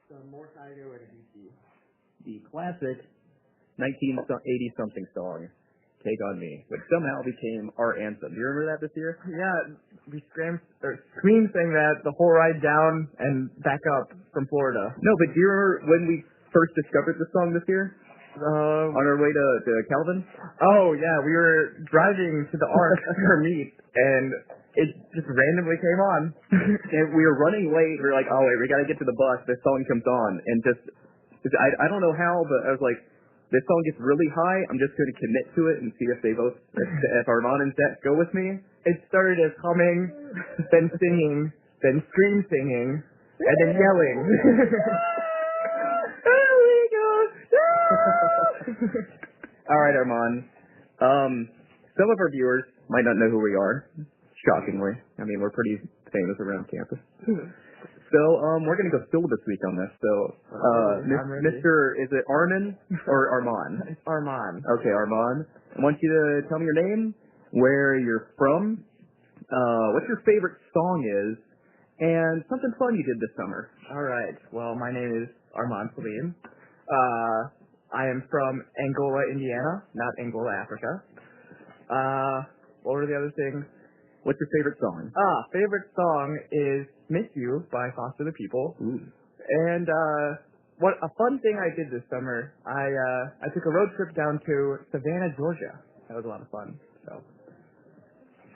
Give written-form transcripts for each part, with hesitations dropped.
some more Kaido and Ibuki. The classic 1980-something song, Take On Me, which somehow became our anthem. Do you remember that this year? Yeah, we screamed saying that the whole ride down and back up from Florida. No, but do you remember when we first discovered the song this year? On our way to Calvin? Oh, yeah, we were driving to the Ark for meet, and it just randomly came on. And we were running late. We were like, oh, wait, we got to get to the bus. This song comes on. And I don't know how, but I was like, this song gets really high. I'm just going to commit to it and see if if Armand and Zach go with me. It started as humming, then singing, then scream singing, and then yelling. There we go. All right, Armand. Some of our viewers might not know who we are. Shockingly. I mean, we're pretty famous around campus. So, we're going to go syllabus week on this. So, Mr. Is it Armin or Armand? It's Armand. Okay, Armand. I want you to tell me your name, where you're from, what your favorite song is, and something fun you did this summer. All right. Well, my name is Armand Salim. I am from Angola, Indiana, not Angola, Africa. What were the other things? What's your favorite song? Favorite song is Miss You by Foster the People. Ooh. And what a fun thing I did this summer, I took a road trip down to Savannah, Georgia. That was a lot of fun. So.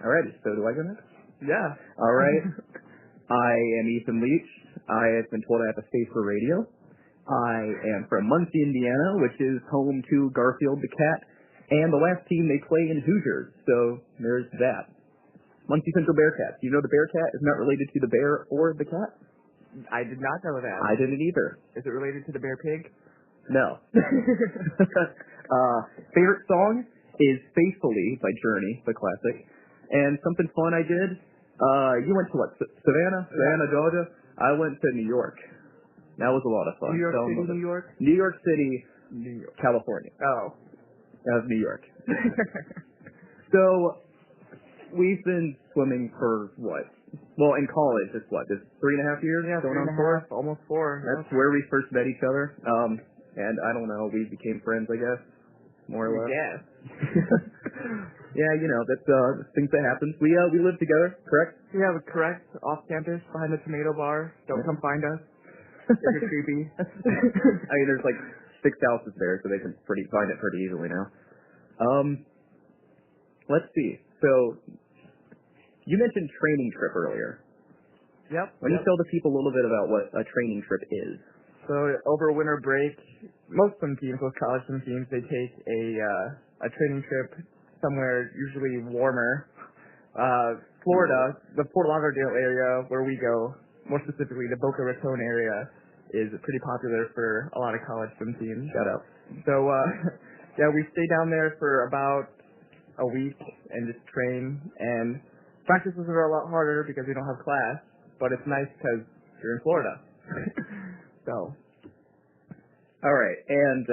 Alrighty, so do I go next? Yeah. Alright. I am Ethan Leach. I have been told I have a face for radio. I am from Muncie, Indiana, which is home to Garfield the cat, and the last team they play in Hoosiers. So there's that. Muncie Central Bearcats. You know the Bearcat is not related to the bear or the cat? I did not know that. I didn't either. Is it related to the bear pig? No. Favorite song is Faithfully by Journey, the classic. And something fun I did, you went to what, Savannah, Georgia? I went to New York. That was a lot of fun. New York City, New York? New York City, New York. California. Oh. That was New York. So, we've been swimming for what? Well, in college, it's what? It's 3.5 years? Yeah, going 3.5, almost 4. That's where we first met each other. And I don't know, we became friends, I guess. More or less. Yeah. Yeah, you know, that's things that happen. We live together, correct? Yeah, correct. Off campus, behind the tomato bar. Don't come find us. You're creepy. I mean, there's like 6 houses there, so they can find it pretty easily now. Let's see. So, you mentioned training trip earlier. Yep. Why don't you tell the people a little bit about what a training trip is? So, over winter break, most swim teams, most college swim teams, they take a training trip somewhere usually warmer. Florida, the Fort Lauderdale area where we go, more specifically the Boca Raton area, is pretty popular for a lot of college swim teams. Shout out. So, yeah, we stay down there for about a week and just train, and practices are a lot harder because we don't have class, but it's nice because you're in Florida. So. All right, and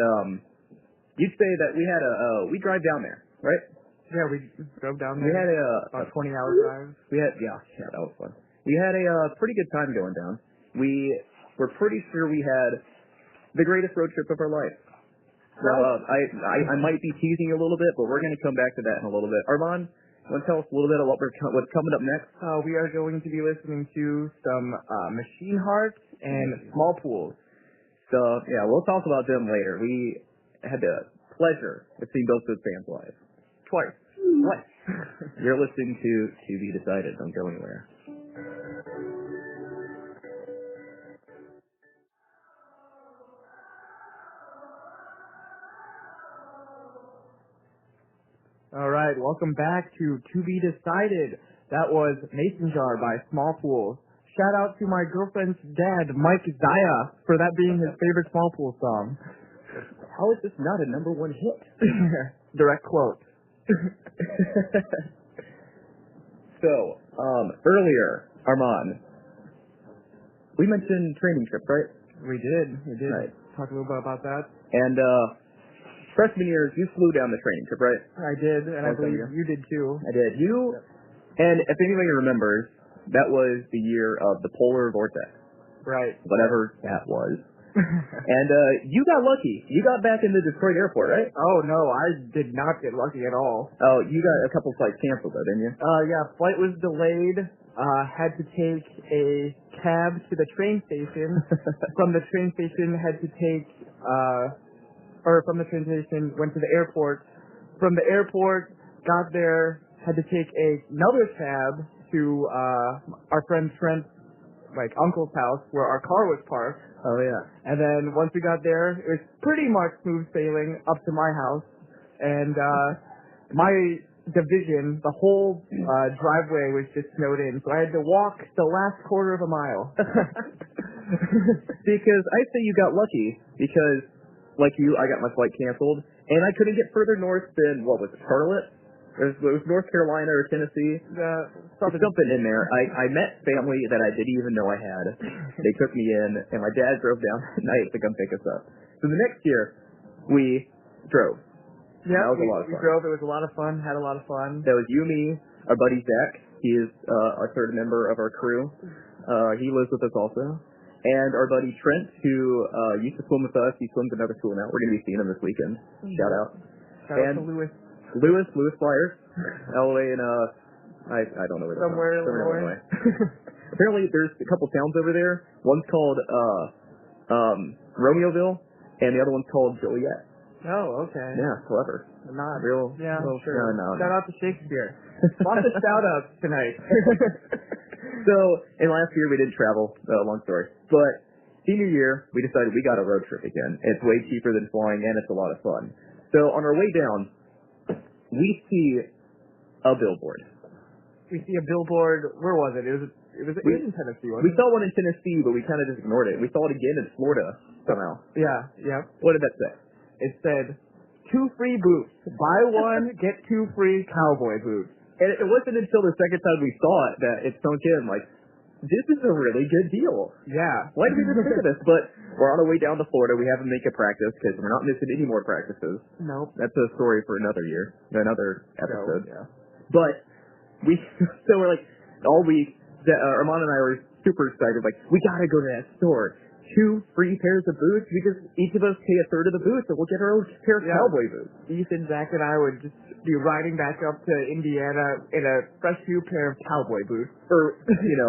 you'd say that we drive down there, right? Yeah, we drove down there. We had about 20-hour drive. Yeah, that was fun. We had a pretty good time going down. We were pretty sure we had the greatest road trip of our life. So I might be teasing a little bit, but we're going to come back to that in a little bit. Armand, want to tell us a little bit about what's coming up next? We are going to be listening to some Machine Heart and Small Pools. So, yeah, we'll talk about them later. We had the pleasure of seeing both those bands live. Twice. You're listening to Be Decided. Don't go anywhere. All right, welcome back to Be Decided. That was Mason Jar by Small Pools. Shout out to my girlfriend's dad, Mike Zaya, for that being his favorite Small Pools song. How is this not a #1 hit? Direct quote. So, earlier, Armand, we mentioned training trip, right? We did. Right. Talk a little bit about that. And, freshman year, you flew down the training trip, right? I did, and I believe you did too. I did. And if anybody remembers, that was the year of the polar vortex. Right. whatever that was. And you got lucky. You got back into Detroit Airport, right? Oh, no, I did not get lucky at all. Oh, you got a couple flights canceled, though, didn't you? Yeah, flight was delayed. Had to take a cab to the train station. From the train station, had to take, from the train station, went to the airport. From the airport, got there, had to take another cab to, our friend Trent's, uncle's house, where our car was parked. Oh, yeah. And then once we got there, it was pretty much smooth sailing up to my house. And my division, the whole driveway was just snowed in, so I had to walk the last quarter of a mile. Because I say you got lucky, because, like you, I got my flight canceled, and I couldn't get further north than, what was it, Charlotte? It was North Carolina or Tennessee. Something in there. I met family that I didn't even know I had. They took me in, and my dad drove down at night to come pick us up. So the next year, we drove. Yeah, that was a lot of fun. We drove. It was a lot of fun. Had a lot of fun. That was you, me, our buddy Zach. He is our third member of our crew. He lives with us also. And our buddy Trent, who used to swim with us. He swims another school now. We're going to be seeing him this weekend. Shout out. Shout out to Lewis. Lewis Flyers, LA, and I don't know where they're Somewhere in Illinois. Apparently, there's a couple towns over there. One's called Romeoville, and the other one's called Joliet. Oh, okay. Yeah, clever. Not real. Yeah, real, sure. No. Shout out to Shakespeare. Lots of shout outs tonight. So, and last year we didn't travel. Long story, but senior year we decided we got a road trip again. It's way cheaper than flying, and it's a lot of fun. So on our way down, we see a billboard. We see a billboard. Where was it? It was in Tennessee, wasn't it? We saw one in Tennessee, but we kind of just ignored it. We saw it again in Florida somehow. Yeah. What did that say? It said, 2 free boots. Buy one, get 2 free cowboy boots. And it wasn't until the second time we saw it that it sunk in, this is a really good deal. Yeah. Why did we even think of this? But we're on our way down to Florida. We haven't made a practice because we're not missing any more practices. Nope. That's a story for another year, another episode. Yeah. But so we're all week, Armand and I were super excited. We gotta go to that store. 2 free pairs of boots. Each of us pay a third of the boots, and we'll get our own pair of cowboy boots. Ethan, Zach, and I would just be riding back up to Indiana in a fresh new pair of cowboy boots. For,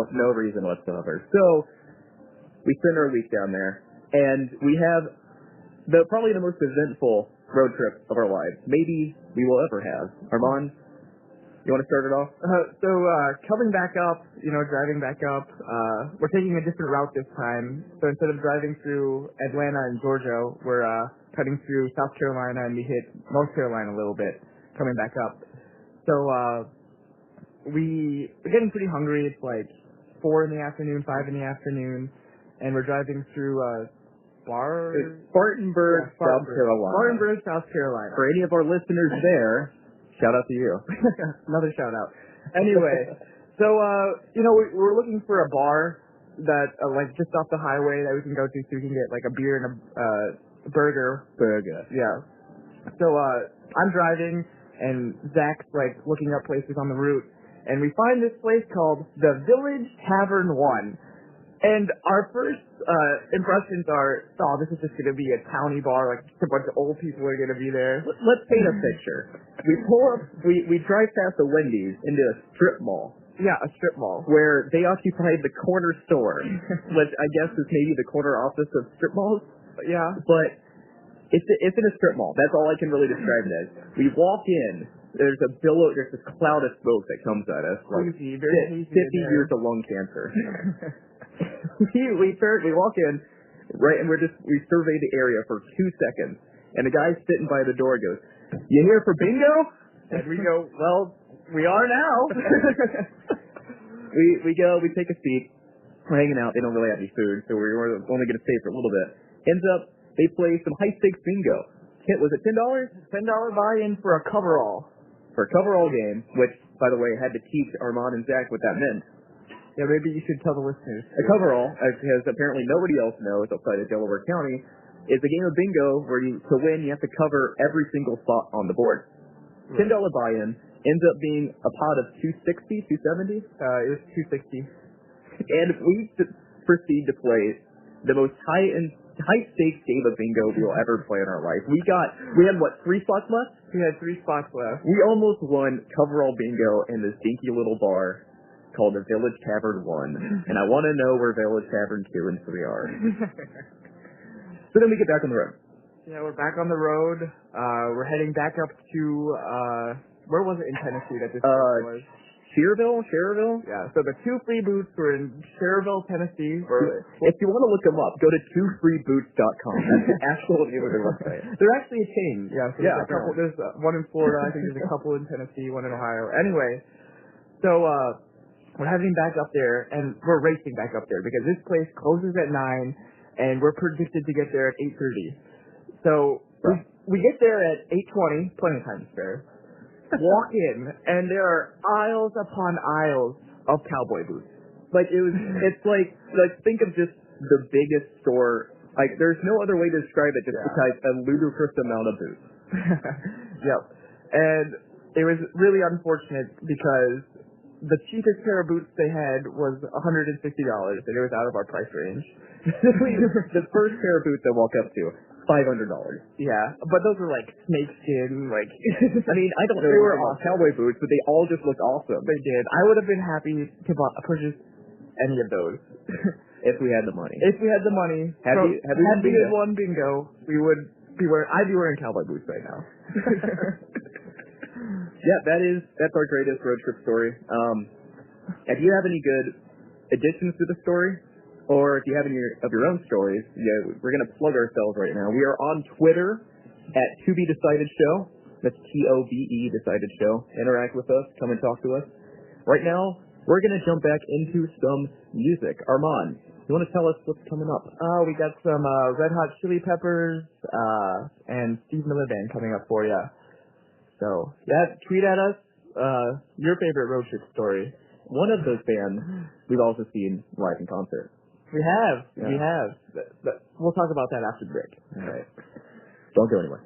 no reason whatsoever. So, we spend our week down there, and we have probably the most eventful road trip of our lives. Maybe we will ever have. Armand, you want to start it off? Coming back up, driving back up, we're taking a different route this time. So instead of driving through Atlanta and Georgia, we're cutting through South Carolina, and we hit North Carolina a little bit coming back up. So we're getting pretty hungry. It's 4 in the afternoon, 5 in the afternoon, and we're driving through Spartanburg, South Carolina. Spartanburg, South Carolina. For any of our listeners there, shout out to you. Another shout out. Anyway, so we're looking for a bar that just off the highway that we can go to, so we can get a beer and a burger. Yeah. So I'm driving, and Zach's looking up places on the route, and we find this place called the Village Tavern 1. And our first impressions are, this is just going to be a towny bar, just a bunch of old people are going to be there. Let's paint a picture. We pull up, we drive past the Wendy's into a strip mall. Yeah, a strip mall. Where they occupied the corner store, which I guess is maybe the corner office of strip malls. Yeah. But it's in a strip mall. That's all I can really describe it as. We walk in, there's this cloud of smoke that comes at us. 50 years of lung cancer. we walk in, right, and we survey the area for 2 seconds, and the guy sitting by the door goes, "You here for bingo?" And we go, "Well, we are now." we go, we take a seat, we're hanging out. They don't really have any food, so we're only going to stay for a little bit. Ends up, they play some high stakes bingo. Was it $10? $10 buy-in for a coverall. For a coverall game, which, by the way, had to teach Armand and Zach what that meant. Yeah, maybe you should tell the listeners. A coverall, because apparently nobody else knows outside of Delaware County, is a game of bingo where to win you have to cover every single spot on the board. $10 buy-in ends up being a pot of $260, $270. It was $260. And proceed to play the most high stakes game of bingo we will ever play in our life. We had what, 3 spots left? We had 3 spots left. We almost won coverall bingo in this dinky little bar called the Village Tavern 1, and I want to know where Village Tavern 2 and 3 are. So then we get back on the road. Yeah, we're back on the road. We're heading back up to, where was it in Tennessee that this was? Cherville? Yeah, so the 2 Free Boots were in Cherville, Tennessee. If you want to look them up, go to twofreeboots.com. That's the actual name of their website. They're actually a chain. Yeah, so yeah, there's one in Florida, I think there's a couple in Tennessee, one in Ohio. Anyway, so we're heading back up there, and we're racing back up there because this place closes at 9, and we're predicted to get there at 8:30. So we get there at 8:20, plenty of time to spare. Walk in, and there are aisles upon aisles of cowboy boots. It's like think of just the biggest store. Like, there's no other way to describe it besides a ludicrous amount of boots. Yep. And it was really unfortunate because the cheapest pair of boots they had was $160, and it was out of our price range. The first pair of boots I walk up to, $500. Yeah, but those were like snakeskin, like... I mean, I don't know. They were all cowboy boots, but they all just looked awesome. They did. I would have been happy to purchase any of those. If we had the money. If we had the money. Had we won bingo, I'd be wearing cowboy boots right now. Yeah, that's our greatest road trip story. If you have any good additions to the story, or if you have any of your own stories, we're going to plug ourselves right now. We are on Twitter at To Be Decided Show. That's TOBE Decided Show. Interact with us. Come and talk to us. Right now, we're going to jump back into some music. Armand, you want to tell us what's coming up? We got some Red Hot Chili Peppers and Steve Miller Band coming up for you. So, yeah, tweet at us your favorite road trip story. One of those bands we've also seen live in concert. We have. Yeah. We have. But we'll talk about that after the break. All right. Don't go anywhere.